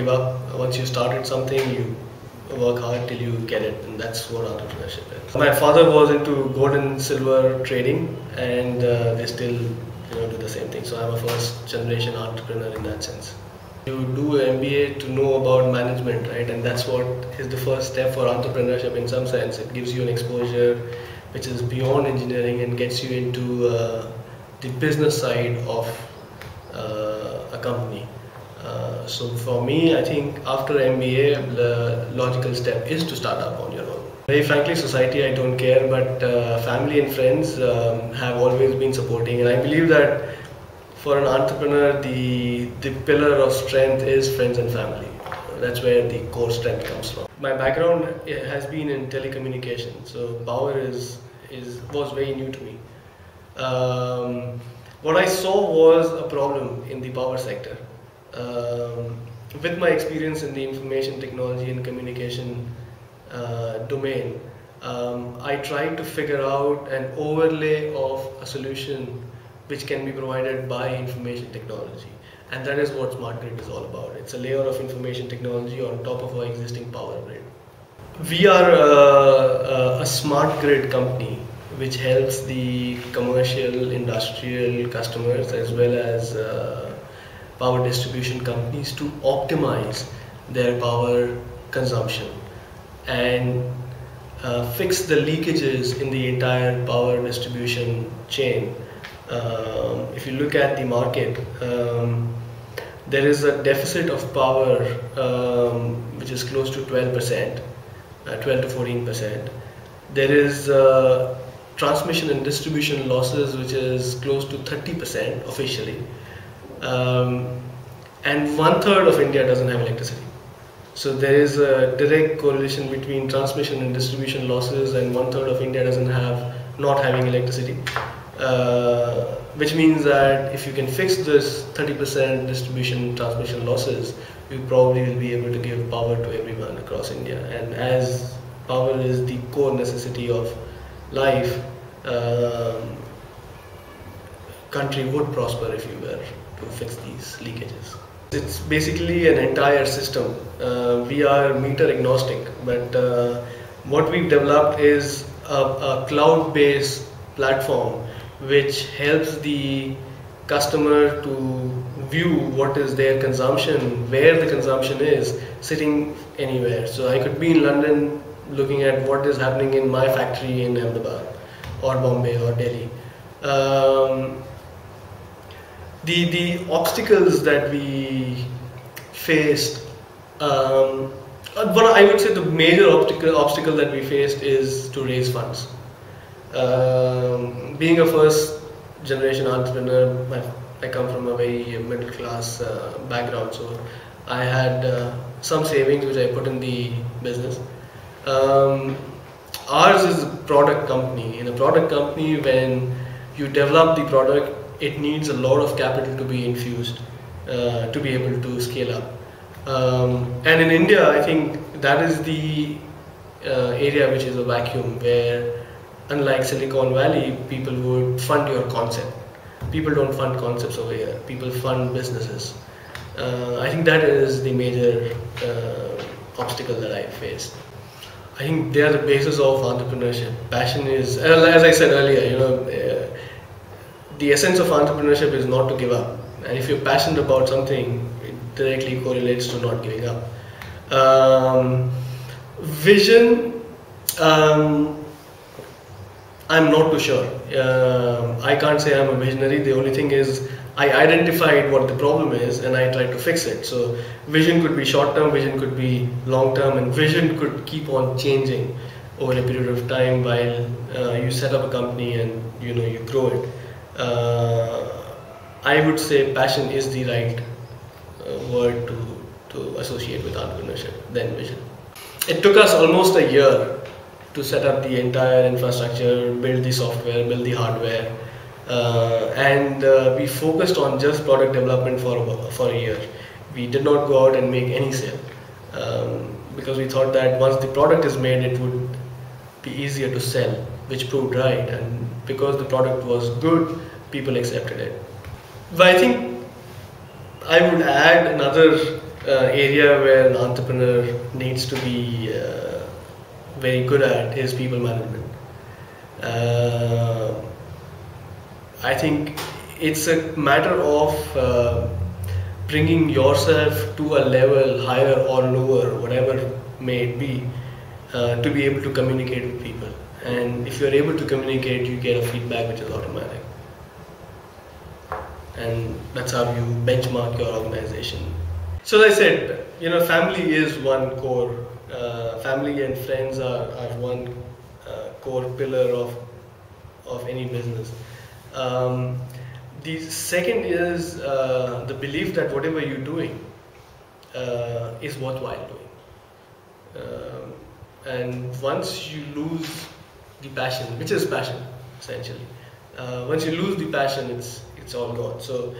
give up. Once you started something, you work hard till you get it, and that's what entrepreneurship is. My father was into gold and silver trading, and they still do the same thing. So I'm a first generation entrepreneur in that sense. You do an MBA to know about management, right? And that's what is the first step for entrepreneurship in some sense. It gives you an exposure which is beyond engineering and gets you into the business side of a company. So for me, I think after MBA, the logical step is to start up on your own. Very frankly, society, I don't care, but family and friends have always been supporting, and I believe that for an entrepreneur, the pillar of strength is friends and family. That's where the core strength comes from. My background has been in telecommunications, so power was very new to me. What I saw was a problem in the power sector. With my experience in the information technology and communication domain, I tried to figure out an overlay of a solution which can be provided by information technology, and that is what smart grid is all about. It's a layer of information technology on top of our existing power grid. We are a smart grid company which helps the commercial, industrial customers as well as power distribution companies to optimize their power consumption and fix the leakages in the entire power distribution chain. If you look at the market, there is a deficit of power which is close to 12%, 12 to 14%. There is transmission and distribution losses which is close to 30% officially. And 1/3 of India doesn't have electricity. So there is a direct correlation between transmission and distribution losses, and 1/3 of India doesn't have not having electricity. Which means that if you can fix this 30% distribution transmission losses, you probably will be able to give power to everyone across India. And as power is the core necessity of life, country would prosper if you were to fix these leakages. It's basically an entire system. We are meter agnostic, but what we've developed is a cloud-based platform which helps the customer to view what is their consumption, where the consumption is, sitting anywhere. So I could be in London looking at what is happening in my factory in Ahmedabad or Bombay or Delhi. The obstacles that we faced, but I would say the major obstacle that we faced is to raise funds. Being a first generation entrepreneur, I come from a very middle class background, so I had some savings which I put in the business. Ours is a product company. In a product company, when you develop the product, it needs a lot of capital to be infused to be able to scale up. And in India, I think that is the area which is a vacuum, where unlike Silicon Valley, people would fund your concept. People don't fund concepts over here. People fund businesses. I think that is the major obstacle that I faced. I think they are the basis of entrepreneurship. Passion is, as I said earlier, the essence of entrepreneurship is not to give up. And if you're passionate about something, it directly correlates to not giving up. Vision, I'm not too sure. I can't say I'm a visionary. The only thing is I identified what the problem is and I tried to fix it. So vision could be short term, vision could be long term, and vision could keep on changing over a period of time while you set up a company and you grow it. I would say passion is the right word to associate with entrepreneurship than vision. It took us almost a year to set up the entire infrastructure, build the software, build the hardware, and we focused on just product development for a year. We did not go out and make any sale because we thought that once the product is made, it would be easier to sell, which proved right. And because the product was good, people accepted it. But I think I would add another area where an entrepreneur needs to be very good at is people management. Uh, I think it's a matter of bringing yourself to a level higher or lower, whatever may it be, to be able to communicate with people. And if you're able to communicate, you get a feedback which is automatic. And that's how you benchmark your organization. So as I said, family is one core. Family and friends are one core pillar of any business. The second is the belief that whatever you're doing is worthwhile doing. And once you lose the passion, which is passion essentially, once you lose the passion, it's all gone. So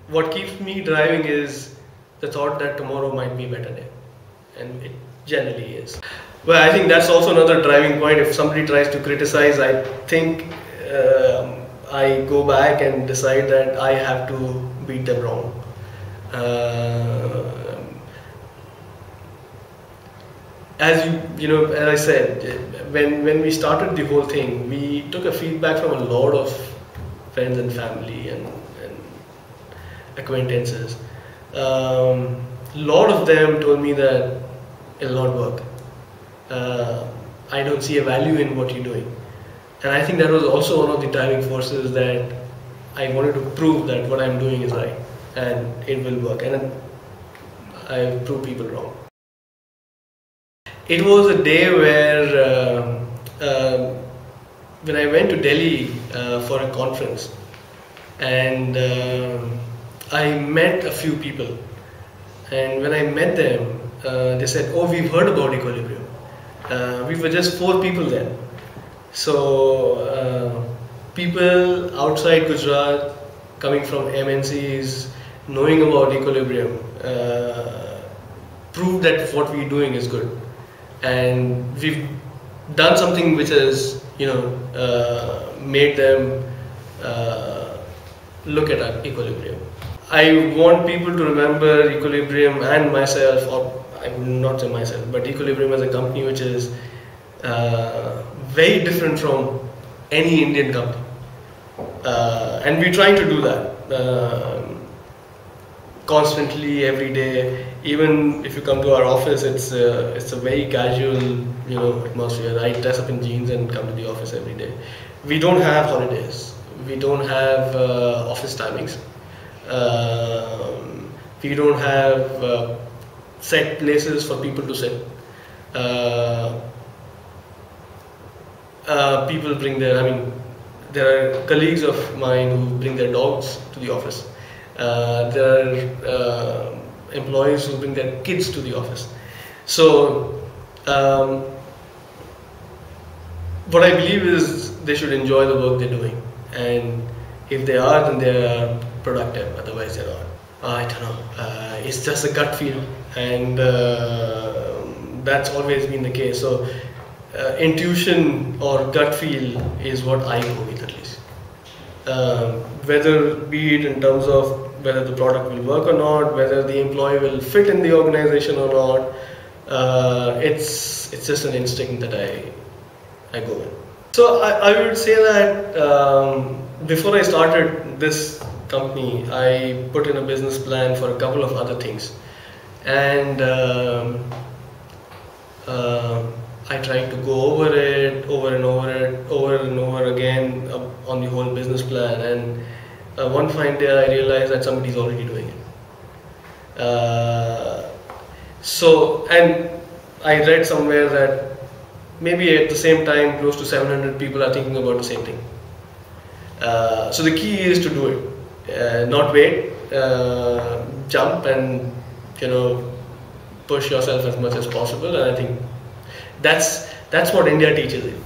what keeps me driving is the thought that tomorrow might be a better day, and it generally is. Well, I think that's also another driving point. If somebody tries to criticize, I think I go back and decide that I have to beat them wrong. As as I said, when we started the whole thing, we took a feedback from a lot of friends and family and acquaintances. A lot of them told me that it'll not work. I don't see a value in what you're doing. And I think that was also one of the driving forces that I wanted to prove that what I'm doing is right and it will work. And I proved people wrong. It was a day where when I went to Delhi for a conference, and I met a few people, and when I met them, they said, "Oh, we've heard about Equilibrium." We were just 4 people then. So people outside Gujarat, coming from MNCs, knowing about Equilibrium, proved that what we're doing is good. And we've done something which has, made them look at our Equilibrium. I want people to remember Equilibrium and myself, or I would not say myself, but Equilibrium as a company which is very different from any Indian company. And we're trying to do that constantly, every day. Even if you come to our office, it's a very casual, atmosphere. I dress up in jeans and come to the office every day. We don't have holidays. We don't have office timings. We don't have set places for people to sit. People bring there are colleagues of mine who bring their dogs to the office. There are employees who bring their kids to the office. So what I believe is they should enjoy the work they're doing, and if they are, then they are productive, otherwise they're not. I don't know, it's just a gut feel, and that's always been the case. So intuition or gut feel is what I go with, at least. Whether be it in terms of whether the product will work or not, whether the employee will fit in the organization or not, it's just an instinct that I go with. So I would say that before I started this company, I put in a business plan for a couple of other things, and I tried to go over and over again on the whole business plan, and one fine day I realized that somebody's already doing it. And I read somewhere that maybe at the same time close to 700 people are thinking about the same thing. So the key is to do it, not wait, jump and push yourself as much as possible. And I think that's what India teaches you,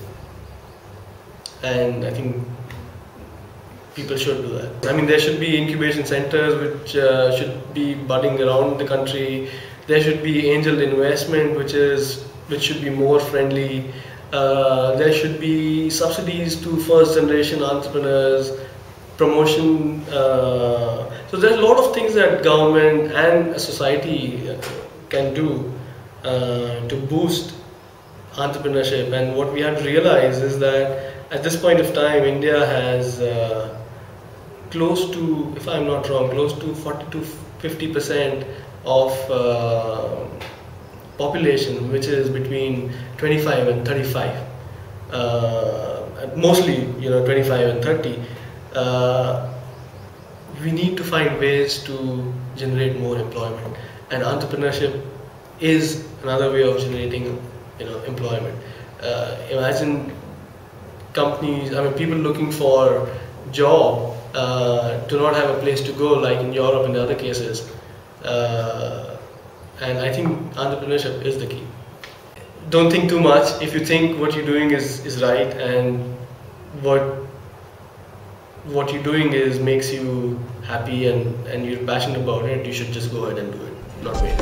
and I think people should do that. There should be incubation centers which should be budding around the country. There should be angel investment which should be more friendly. There should be subsidies to first generation entrepreneurs, promotion So there's a lot of things that government and a society can do to boost entrepreneurship. And what we have to realize is that at this point of time, India has close to, if I'm not wrong, close to 40 to 50% of population, which is between 25 and 35. Mostly, 25 and 30. We need to find ways to generate more employment, and entrepreneurship is another way of generating, employment. Imagine companies, people looking for job do not have a place to go, like in Europe and other cases. And I think entrepreneurship is the key. Don't think too much. If you think what you're doing is right, and what you're doing makes you happy, and you're passionate about it, you should just go ahead and do it, not wait.